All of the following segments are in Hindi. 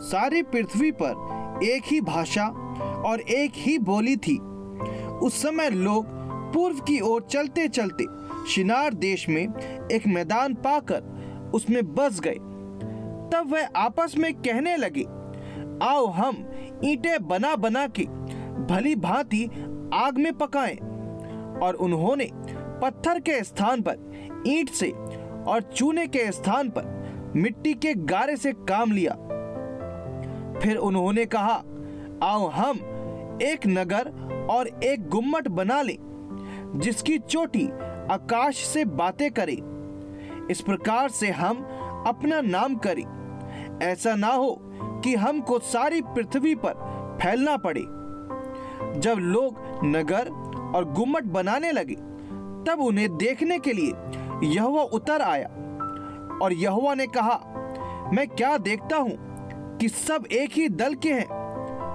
सारी पृथ्वी पर एक ही भाषा और एक ही बोली थी। उस समय लोग पूर्व की ओर चलते चलते शिनार देश में एक मैदान पाकर उसमें बस गए। तब वह आपस में कहने लगे, आओ हम ईंटें बना बना के भली भांति आग में पकाएं। और उन्होंने पत्थर के स्थान पर ईंट से और चूने के स्थान पर मिट्टी के गारे से काम लिया। फिर उन्होंने कहा, आओ हम एक नगर और एक गुम्मट बना लें, जिसकी चोटी आकाश से बातें करे। इस प्रकार से हम अपना नाम करें, ऐसा ना हो कि हमको सारी पृथ्वी पर फैलना पड़े। जब लोग नगर और गुम्मट बनाने लगे, तब उन्हें देखने के लिए यहोवा उतर आया। और यहोवा ने कहा, मैं क्या देखता हूँ कि सब एक ही दल के हैं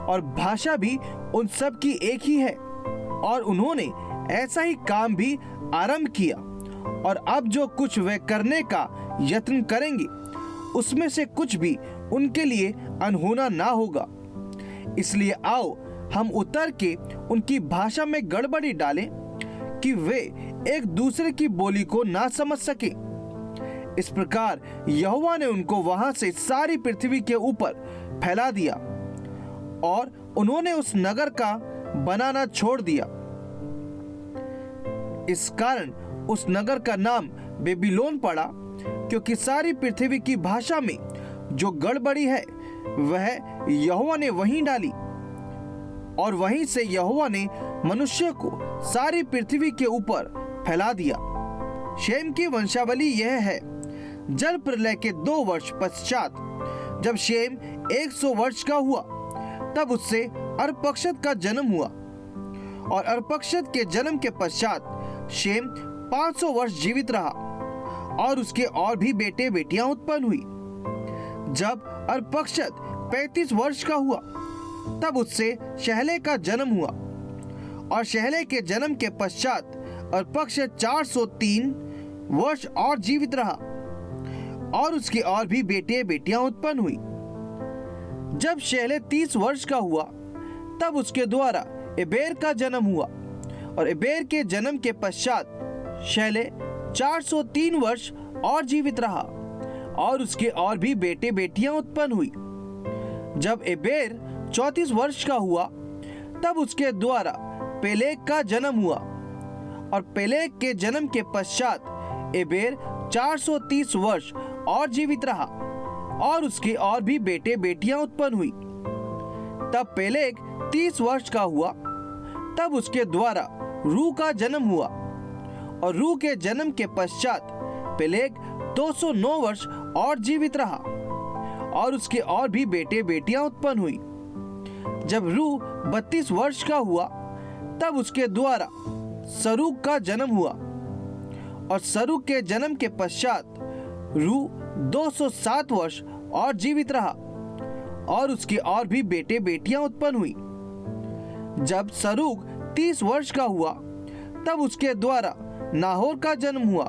और भाषा भी उन सब की एक ही है। और उन्होंने ऐसा ही काम भी आरंभ किया। और अब जो कुछ वे करने का यत्न करेंगे, उसमें से कुछ भी उनके लिए अनहोना ना होगा। इसलिए आओ हम उतर के उनकी भाषा में गड़बड़ी डालें कि वे एक दूसरे की बोली को ना समझ सके। इस प्रकार यहोवा ने उनको वहां से सारी पृथ्वी के ऊपर फैला दिया और उन्होंने उस नगर का बनाना छोड़ दिया। इस कारण उस नगर का नाम बेबीलोन पड़ा, क्योंकि सारी पृथ्वी की भाषा में जो गड़बड़ी है वह यहोवा ने वहीं डाली। और वहीं से यहोवा ने मनुष्य को सारी पृथ्वी के ऊपर फैला दिया। शेम की वंशावली यह है। जल प्रलय के 2 वर्ष पश्चात जब शेम 100 वर्ष का हुआ, तब उससे अर्पक्षद का जन्म हुआ। और अर्पक्षद के जन्म के पश्चात शेम 500 वर्ष जीवित रहा और उसके और भी बेटे बेटियां उत्पन्न हुई। जब अर्पक्षद 35 वर्ष का हुआ, तब उससे शहले का जन्म हुआ। और शहले के जन्म के पश्चात अर्पक्षद 403 वर्ष और जीवित रहा और उसके और भी बेटे बेटियां उत्पन्न हुई। जब शहले 30 वर्ष का हुआ, तब उसके द्वारा एबेर का जन्म हुआ। और एबेर के जन्म के पश्चात शहले 403 वर्ष और जीवित रहा और उसके और भी बेटे बेटियां उत्पन्न हुई। जब एबेर 34 वर्ष का हुआ, तब उसके द्वारा पेलेग का जन्म हुआ। और पेलेग के जन्म के पश्चात एबेर 430 वर्ष और जीवित रहा और उसके और भी बेटे बेटियां उत्पन्न हुई। तब पेलेग 30 वर्ष का हुआ, तब उसके द्वारा रू का जन्म हुआ। और रू के जन्म के पश्चात पेलेग 209 वर्ष और जीवित रहा और उसके और भी बेटे बेटियां उत्पन्न हुई। जब रू 32 वर्ष का हुआ, तब उसके द्वारा सरूग का जन्म हुआ। और सरूग के जन्म के पश्चात रू 207 वर्ष और जीवित रहा और उसके और भी बेटे बेटियां उत्पन्न हुई। जब सरूग 30 वर्ष का हुआ, तब उसके द्वारा नाहोर का जन्म हुआ।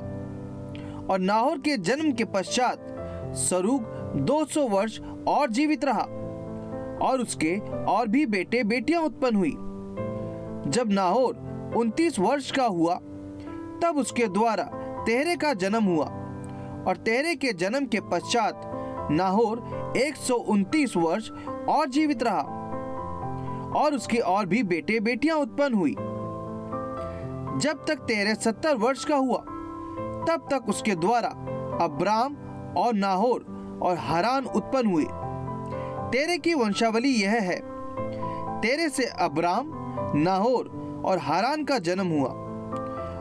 और नाहोर के जन्म के पश्चात सरूग 200 वर्ष और जीवित रहा और उसके और भी बेटे बेटियां उत्पन्न हुई। जब नाहोर 29 वर्ष का हुआ, तब उसके द्वारा तेहरे का जन्म हुआ। और तेहरे के जन्म के पश्चात नाहोर 129 वर्ष और जीवित रहा और उसके और भी बेटे बेटियां उत्पन्न हुई। जब तक तेहरे 70 वर्ष का हुआ, तब तक उसके द्वारा अब्राम और नाहोर और हारान उत्पन्न हुए। तेरे की वंशावली यह है। तेरे से अब्राम, नाहोर और हारान का जन्म हुआ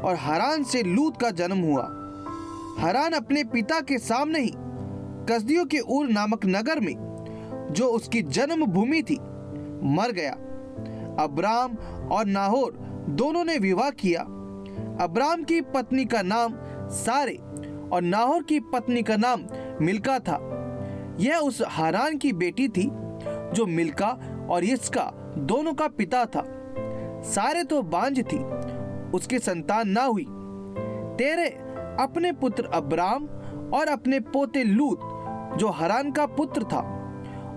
और हारान से लूत का जन्म हुआ। हारान अपने पिता के सामने ही कसदियों के ऊर नामक नगर में, जो उसकी जन्म भूमि थी, मर गया। अब्राम और नाहोर दोनों ने विवाह किया। अब्राम की पत्नी का नाम सारे और नाहोर की पत्नी का नाम मिल्का था। यह उस हारान की बेटी थी जो मिल्का और यिस्का दोनों का पिता था। सारे तो बांझ थी, उसकी संतान ना हुई। तेरे अपने पुत्र अब्राम और अपने पोते लूत, जो हारान का पुत्र था,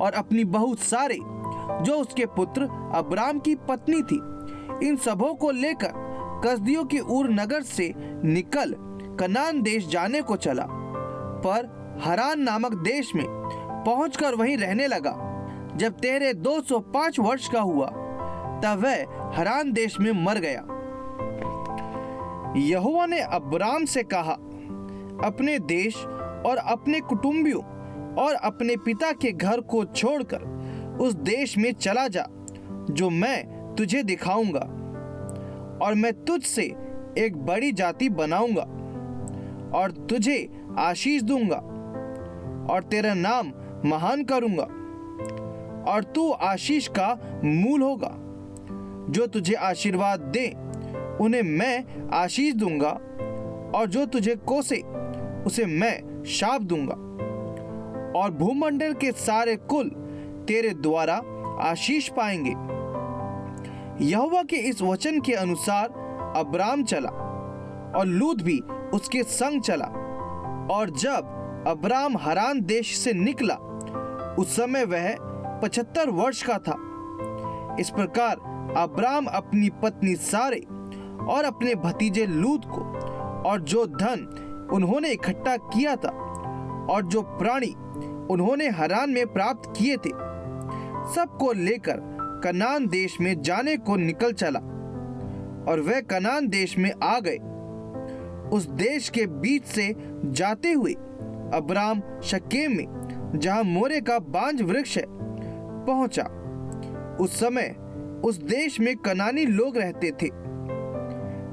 और अपनी बहू सारे, जो उसके पुत्र अब्राम की पत्नी थी, इन सबों को लेकर कसदियों की ऊर नगर से निकल कनान देश जाने को चला, पर हरान नामक देश में पहुंचकर वहीं रहने लगा। जब तेरे 205 वर्ष का हुआ तब वह हरान देश में मर गया। यहोवा ने अब्राम से कहा, अपने देश और अपने कुटुंबियों और अपने पिता के घर को छोड़कर उस देश में चला जा जो मैं तुझे दिखाऊंगा, और मैं तुझसे एक बड़ी जाति बनाऊंगा और तुझे आशीष दूंगा और तेरा नाम महान करूंगा, और तू आशीष का मूल होगा। जो तुझे आशीर्वाद दे उन्हें मैं आशीष दूंगा, और जो तुझे कोसे उसे मैं शाप दूंगा, और भूमंडल के सारे कुल तेरे द्वारा आशीष पाएंगे। यहोवा के इस वचन के अनुसार अब्राम चला और लूत भी उसके संग चला। और जब अब्राम हरान देश से निकला उस समय वह 75 वर्ष का था। इस प्रकार अब्राम अपनी पत्नी सारे और अपने भतीजे लूत को और जो धन उन्होंने इकट्ठा किया था और जो प्राणी उन्होंने हरान में प्राप्त किए थे, सबको लेकर कनान देश में जाने को निकल चला। और वह कनान देश में आ गए। उस देश के बीच से जाते हुए अब्राम शकेम में, जहां मोरे का बांज वृक्ष है, पहुंचा। उस समय उस देश में कनानी लोग रहते थे।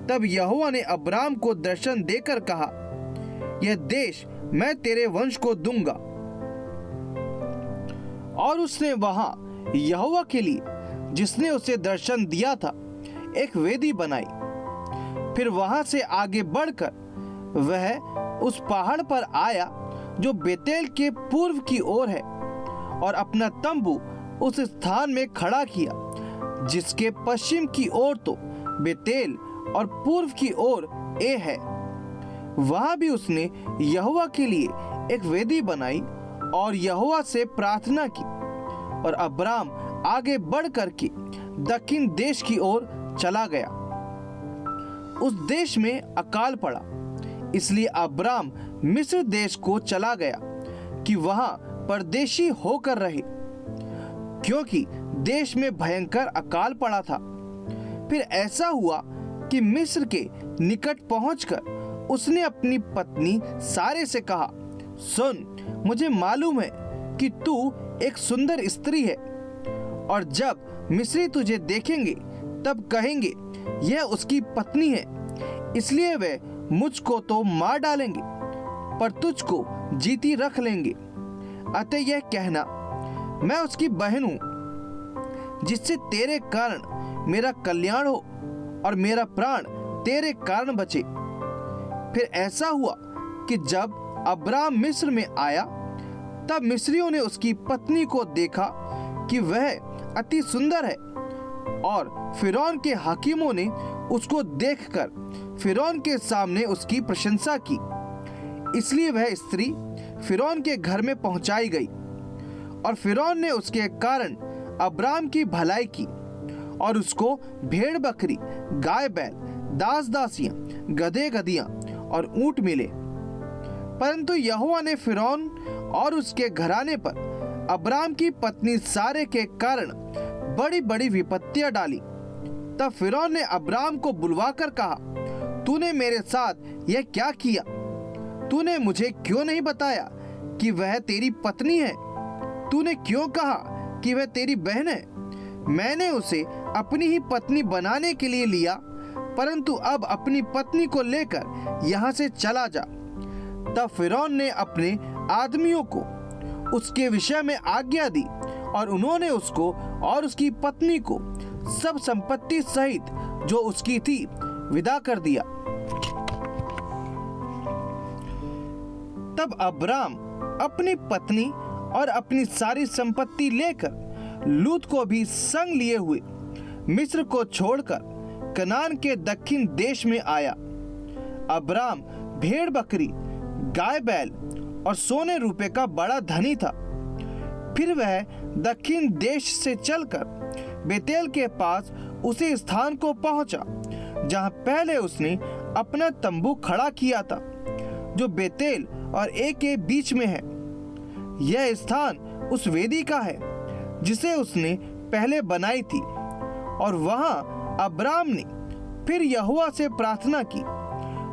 तब यहोवा ने अब्राम को दर्शन देकर कहा, यह देश मैं तेरे वंश को दूंगा। और उसने वहां यहोवा के लिए, जिसने उसे दर्शन दिया था, एक वेदी बनाई। फिर वहां से आगे बढ़कर वह उस पहाड़ पर आया जो बेतेल के पूर्व की ओर है, और अपना तंबू उस स्थान में खड़ा किया जिसके पश्चिम की ओर तो बेतेल और पूर्व की ओर ए है। वहां भी उसने यहोवा के लिए एक वेदी बनाई और यहोवा से प्रार्थना की। और अब्राम आगे बढ़ करके दक्षिण देश की ओर चला गया। उस देश में अकाल पड़ा, इसलिए अब्राम मिस्र देश को चला गया कि वहां परदेशी होकर रहे, क्योंकि देश में भयंकर अकाल पड़ा था। फिर ऐसा हुआ कि मिस्र के निकट पहुंचकर उसने अपनी पत्नी सारे से कहा, सुन, मुझे मालूम है कि तू एक सुंदर स्त्री है, और जब मिस्री तुझे देखेंगे तब कहेंगे यह उसकी पत्नी है, इसलिए वे मुझको तो मार डालेंगे पर तुझको जीती रख लेंगे। अतः यह कहना, मैं उसकी बहन हूं, जिससे तेरे कारण मेरा कल्याण हो और मेरा प्राण तेरे कारण बचे। फिर ऐसा हुआ कि जब अब्राम मिस्र में आया तब मिस्रियों ने उसकी पत्नी को देखा कि वह अति सुंदर है, और फिरौन के हाकिमों ने उसको देखकर फिरौन के सामने उसकी प्रशंसा की। इसलिए वह स्त्री फिरौन के घर में पहुंचाई गई, और फिरौन ने उसके कारण अब्राम की भलाई की और उसको भेड़ बकरी, गाय बैल, दास दासियां, गधे गधियां और ऊंट मिले। परंतु यहोवा ने फिरौन और उसके घराने पर अब्राम की पत्नी सारे के कारण बड़ी बड़ी विपत्तियां डाली। तब फिरौन ने अब्राम को बुलवाकर कहा, तूने मेरे साथ यह क्या किया? तूने मुझे क्यों नहीं बताया कि वह तेरी पत्नी है? तूने क्यों कहा कि वह तेरी बहन है? मैंने उसे अपनी ही पत्नी बनाने के लिए लिया, परंतु अब अपनी पत्नी को लेकर यहाँ से चला जा। तब फिरौन ने अपने आदमियों को उसके विषय में आज्ञा दी, और उन्होंने उसको और उसकी पत्नी को सब संपत्ति सहित जो उसकी थी विदा कर दिया। तब अब्राम अपनी पत्नी और अपनी सारी संपत्ति लेकर लूत को भी संग लिए हुए मिस्र को छोड़कर कनान के दक्षिण देश में आया। अब्राम भेड़ बकरी, गाय बैल और सोने रुपए का बड़ा धनी था। फिर वह दक्षिण देश से चलकर बेतेल के पास उसी स्थान को पहुंचा जहां पहले उसने अपना तंबू खड़ा किया था, जो बेतेल और ए के बीच में है। यह स्थान उस वेदी का है जिसे उसने पहले बनाई थी। और वहां अब्राम ने फिर यहोवा से प्रार्थना की।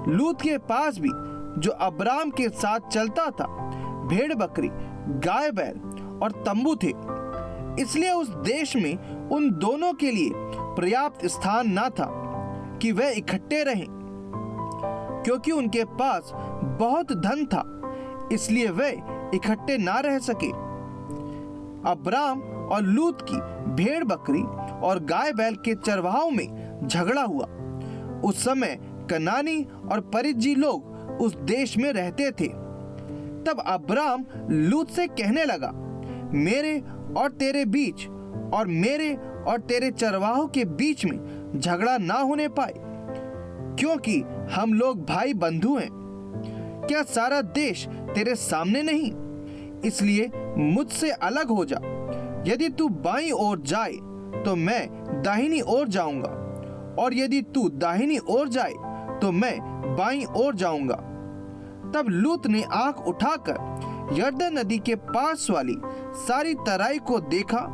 लूत के पास भी, जो अब्राम के साथ चलता था, भेड़ बकरी, गाय बैल और तंबू थे, इसलिए उस देश में उन दोनों के लिए पर्याप्त स्थान न था कि वह इकट्ठे रहें। क्योंकि उनके पास बहुत धन था, इसलिए वे इकट्ठे ना रह सके। अब्राम और लूत की भेड़ बकरी और गाय बैल के चरवाहों में झगड़ा हुआ। उस समय कनानी और परिज्जी लोग उस देश में रहते थे। तब अब्राम लूत से कहने लगा, मेरे और तेरे बीच और मेरे और तेरे चरवाहों के बीच में झगड़ा ना होने पाए, क्योंकि हम लोग भाई बंधु हैं। क्या सारा देश तेरे सामने नहीं? इसलिए मुझसे अलग हो जा। यदि तू बाईं ओर जाए तो मैं दाहिनी ओर जाऊंगा, और यदि तू दाहिनी ओर जाए तो मैं बाईं ओर जाऊंगा। तब लूत ने आंख उठाकर यरदन नदी के पास वाली सारी तराई को देखा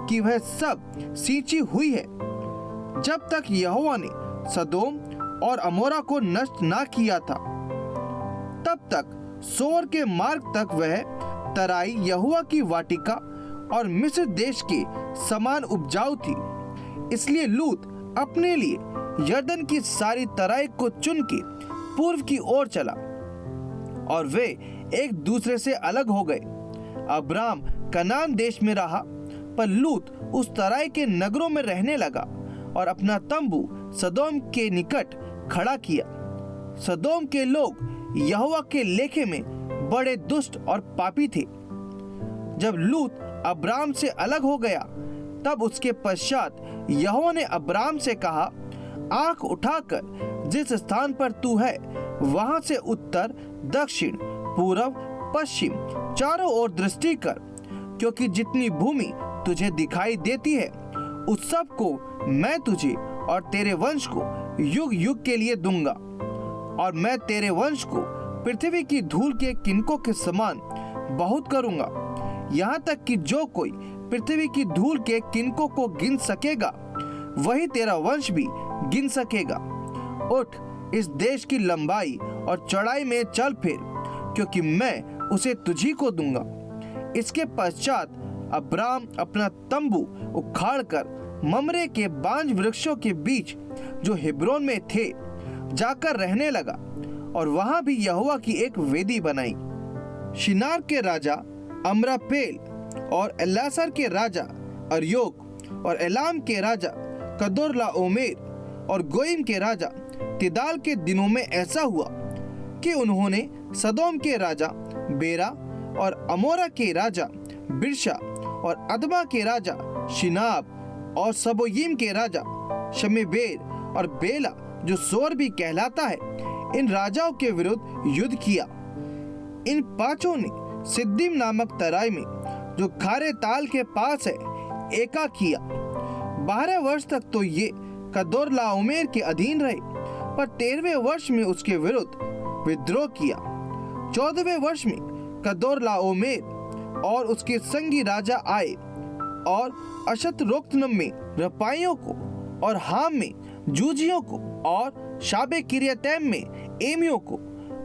कि वह सब सींची हुई है, जब तक यहोवा ने सदोम और अमोरा को नष्ट ना किया था। तब तक सोर के मार्ग तक वह तराई यहोवा की वाटिका और मिस्र देश के समान उपजाऊ थी। इसलिए लूत अपने लिए यरदन की सारी तराई को चुन के पूर्व की ओर चला, और वे एक दूसरे से अलग हो गए। अब्राम कनान देश में रहा, पर लूत उस तराई के नगरों में रहने लगा और अपना तंबू सदोम के निकट खड़ा किया। सदोम के लोग यहोवा के लेखे में बड़े दुष्ट और पापी थे। जब लूत अब्राम से अलग हो गया, तब उसके पश्चात यहोवा ने अब्राम से कहा, आंख उठाकर जिस स्थान पर तू है वहां से उत्तर, दक्षिण, पूरब, पश्चिम चारों ओर दृष्टि कर, क्योंकि जितनी भूमि तुझे दिखाई देती है उस सब को मैं तुझे और तेरे वंश को युग युग के लिए दूंगा। और मैं तेरे वंश को पृथ्वी की धूल के किनकों के समान बहुत करूंगा, यहाँ तक कि जो कोई पृथ्वी की धूल के किनकों को गिन सकेगा वही तेरा वंश भी गिन सकेगा। उठ, इस देश की लंबाई और चौड़ाई में चल फिर, क्योंकि मैं उसे तुझी को दूंगा। इसके पश्चात अब्राम अपना तंबू उखाड़कर ममरे के बांज वृक्षों के बीच जो हिब्रोन में थे जाकर रहने लगा, और वहां भी यहोवा की एक वेदी बनाई। शिनार के राजा अम्रापेल और एलासर के राजा अर्योक और एलाम के राजा कदोर्लाओमेर और गोइम के राजा तिदाल के दिनों में ऐसा हुआ कि उन्होंने सदोम के राजा बेरा और अमोरा के राजा बिरशा और अदमा के राजा शिनाब और सबोयीम के राजा शमेबेर और बेला, जो सोर भी कहलाता है, इन राजाओं के विरुद्ध युद्ध किया। इन पांचों ने सिद्दीम नामक तराई में, जो खारे ताल के पास है, एका किया। 12 वर्ष तक तो ये कदोर्लाओमेर के अधीन रहे, पर 13वें वर्ष में उसके विरुद्ध विद्रोह किया। 14वें वर्ष में कदोर्लाओमेर और उसके संगी राजा आए और अशतरोक्तनम में रपाइयों को और हाम में जूजियों को और शाबे किरियतैम में एमियों को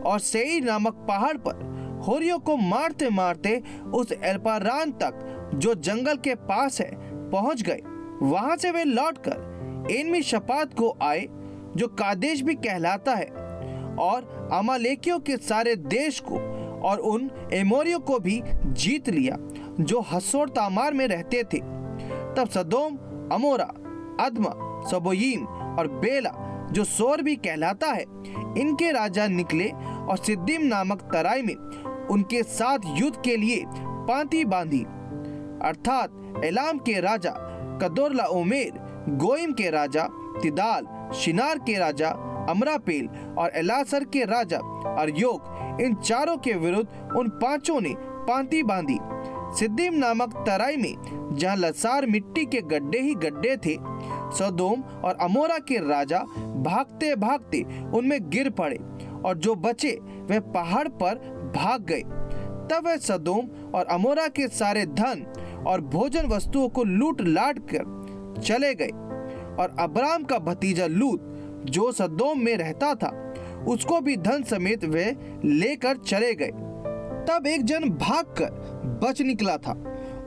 और सेईर नामक पहाड़ पर होरियों को मारते मारते उस एल्पारान तक, जो जंगल के पास है, पहुंच गए। वहां से वे लौटकर एनमी शपात को आए, जो कादेश भी कहलाता है, और अमालेकियों के सारे देश को और उन एमोरियों को भी जीत लिया जो हसोर तामार में रहते थे। तब सदोम, अमोरा, अदमा, सबोयीम और बेला, जो सोर भी कहलाता है, इनके राजा निकले और सिद्दीम नामक तराई में उनके साथ युद्ध के लिए पांति बांधी, अर्थात एलाम के राजा कदोर्लाओमेर, गोइम के राजा तिदाल, शिनार के राजा अमरापेल और एलासर के राजा अर्योक, इन चारों के विरुद्ध उन पांचों ने पांति बांधी। सिद्दीम नामक तराई में, जहाँ लसार मिट्टी के गड्ढे ही गड्ढे थे, सदोम और अमोरा के राजा भागते भागते उनमें गिर पड़े और जो बचे वे पहाड़ पर भाग गए। तब वे सदोम और अमोरा के सारे धन और भोजन वस्तुओं को लूट लाट कर चले गए। और अब्राम का भतीजा लूत, जो सदोम में रहता था, उसको भी धन समेत वे लेकर चले गए। तब एक जन भागकर बच निकला था।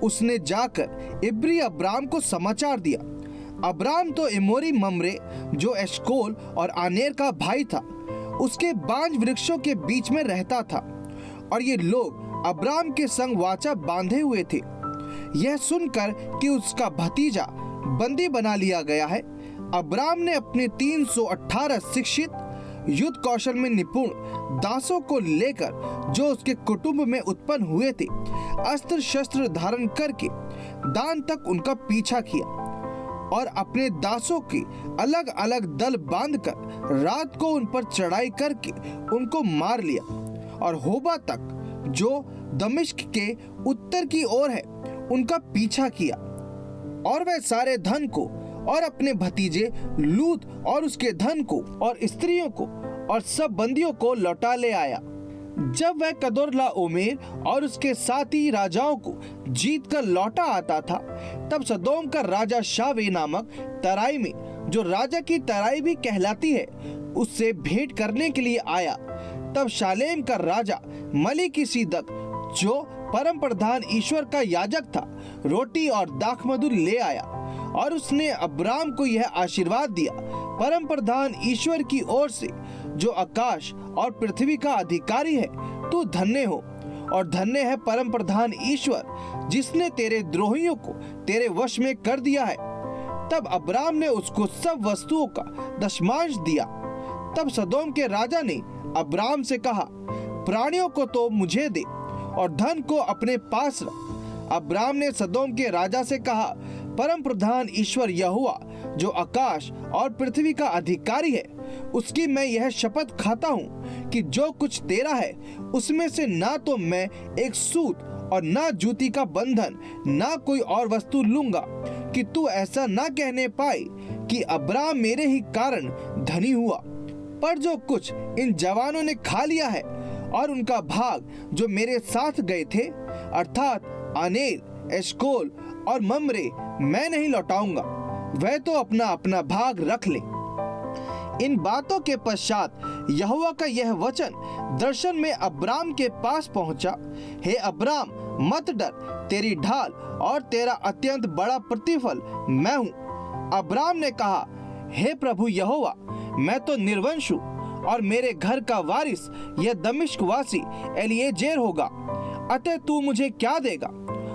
उसने जाकर इब्री अब्राम को समाचार दिया। अब्राम तो एमोरी ममरे, जो एशकोल और आनेर का भाई था, उसके बांज वृक्षों के बीच में रहता था। और ये लोग अब्राम के संग वाचा बांधे हुए थे। यह सुनकर कि उसका भतीजा बंदी बना लिया गया है, अब्राम ने अपने 318 शिक्षित, युद्ध कौशल में निपुण दासों को लेकर, जो उसके कुटुंब में उत्पन्न हुए थे, अस्त्र शस्त्र धारण करके दान तक उनका पीछा किया और अपने दासों के अलग अलग दल बांधकर रात को उन पर चढ़ाई करके उनको मार लिया और होबा तक, जो दमिश्क के उत्तर की ओर है, उनका पीछा किया। और वह सारे धन को और अपने भतीजे लूत और उसके धन को और स्त्रियों को और सब बंदियों को लौटा ले आया। जब वह कदोर्लाओमेर और उसके साथी राजाओं को जीत कर लौटा आता था, तब सदोम का राजा शावे नामक तराई में, जो राजा की तराई भी कहलाती है, उससे भेंट करने के लिए आया। तब शालेम का राजा मलिकिसिदक, जो परम प्रधान ईश्वर का याजक था, रोटी और दाखमधु ले आया और उसने अब्राम को यह आशीर्वाद दिया, परम प्रधान ईश्वर की ओर से, जो आकाश और पृथ्वी का अधिकारी है, तू धन्य हो और धन्य है परम प्रधान ईश्वर, जिसने तेरे द्रोहियों को तेरे वश में कर दिया है। तब अब्राम ने उसको सब वस्तुओं का दशमांश दिया। तब सदोम के राजा ने अब्राम से कहा, प्राणियों को तो मुझे दे और धन को अपने पास रख। अब्राम ने सदोम के राजा से कहा, परम प्रधान ईश्वर यहोवा, जो आकाश और पृथ्वी का अधिकारी है, उसकी मैं यह शपथ खाता हूँ कि जो कुछ तेरा है, उसमें से ना तो मैं एक सूत और ना जूती का बंधन, ना कोई और वस्तु लूंगा, कि तू ऐसा ना कहने पाए कि अब्राम मेरे ही कारण धनी हुआ। पर जो कुछ इन जवानों ने खा लिया है और उनका भाग जो मेरे साथ गए थे, अर्थात आनेर, एशकोल और ममरे, मैं नहीं लौटाऊंगा। वह तो अपना अपना भाग रख ले। इन बातों के पश्चात यहोवा का यह वचन दर्शन में अब्राम के पास पहुंचा, हे अब्राम, मत डर, तेरी ढाल और तेरा अत्यंत बड़ा प्रतिफल मैं हूँ। अब्राम ने कहा, हे प्रभु यहोवा, मैं तो निर्वंश हूँ और मेरे घर का वारिस यह दमिश्क वासी एलिएजेर होगा, अतः तू मुझे क्या देगा?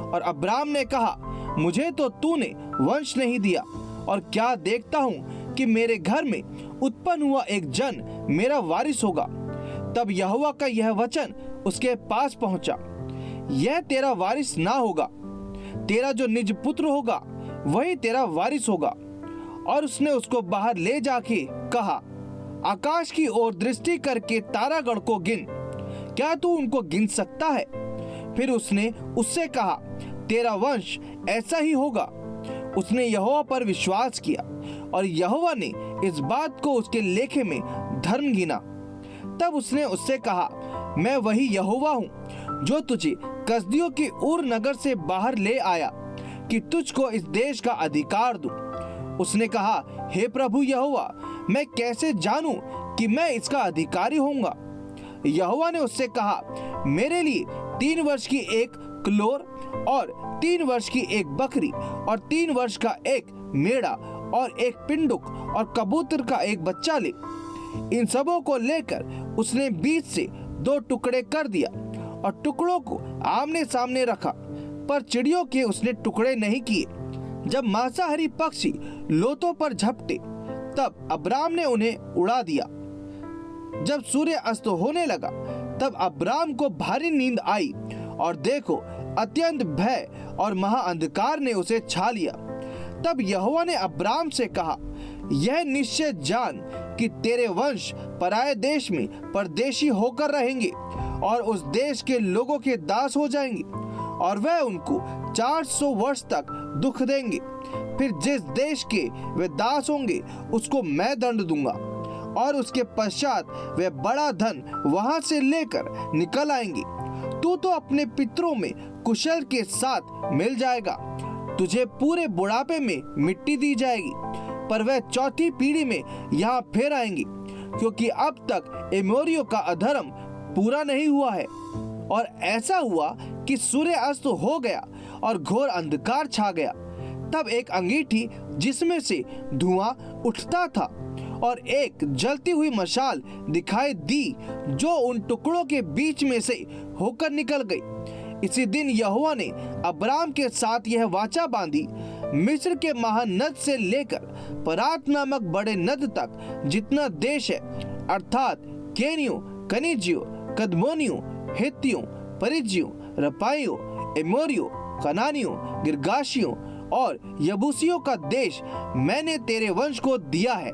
और अब्राम ने कहा, मुझे तो तूने वंश नहीं दिया, और क्या देखता हूँ कि मेरे घर में उत्पन्न हुआ एक जन मेरा वारिस होगा। तब यहोवा का यह वचन उसके पास पहुंचा, यह तेरा वारिस ना होगा, तेरा जो निज पुत्र होगा वही तेरा वारिस होगा। और उसने उसको बाहर ले जाके कहा, आकाश की ओर दृष्टि करके तारागण को गिन, क्या तू उनको गिन सकता है? फिर उसने उससे कहा, तेरा वंश ऐसा ही होगा। उसने यहोवा पर विश्वास किया और यहोवा ने इस बात को उसके लेखे में धर्म गिना। तब उसने उससे कहा, मैं वही यहोवा हूँ जो तुझे कसदियों के उर नगर से बाहर ले आया कि तुझको इस देश का अधिकार दूं। उसने कहा, हे प्रभु यहोवा, मैं कैसे जानूं कि मैं इसका अधिकारी होऊंगा? यहोवा ने उससे कहा, मेरे लिए 3 वर्ष की एक क्लोर और 3 वर्ष की एक बकरी और 3 वर्ष का एक मेढ़ा और एक पिंडुक और कबूतर का एक बच्चा ले। इन सबों को लेकर उसने बीच से 2 टुकड़े कर दिया और टुकड़ों को आमने सामने रखा, पर चिड़ियों के उसने टुकड़े नहीं किए। जब मांसाहारी पक्षी लोथों पर झपटे, तब अब्राम ने उन्हें उड़ा दिया। जब सूर्य अस्त होने लगा, तब अब्राम को भारी नींद आई और देखो, अत्यंत भय और महाअंधकार ने उसे छा लिया। तब यहोवा ने अब्राम से कहा, यह निश्चय जान कि तेरे वंश पराये देश में परदेशी होकर रहेंगे और उस देश के लोगों के दास हो जाएंगे और वह उनको 400 वर्ष तक दुख देंगे। फिर जिस देश के वे दास होंगे उसको मैं दंड दूंगा और उसके पश्चात वे बड़ा धन वहां से लेकर निकल आएंगे। तू तो अपने पितरों में कुशल के साथ मिल जाएगा। तुझे पूरे बुढ़ापे में मिट्टी दी जाएगी, पर वह चौथी पीढ़ी में यहाँ फिर आएंगे, क्योंकि अब तक एमोरियों का अधर्म पूरा नहीं हुआ है। और ऐसा हुआ कि सूर्य अस्त हो गया और घोर अंधकार छा गया। तब एक अंगीठी जिसमें से धुआं उठता था और एक जलती हुई मशाल दिखाई दी, जो उन टुकड़ों के बीच में से होकर निकल गई। इसी दिन यहोवा ने अब्राम के साथ यह वाचा बांधी, मिस्र के महानद से लेकर परात नामक बड़े नद तक जितना देश है, अर्थात केनियों, कनिजियों, कदमोनियों, हित्तियों, परिज्जियों, रपाइयों, एमोरियों, कनानियों, गिर्गाशियों और यबूसियों का देश मैंने तेरे वंश को दिया है।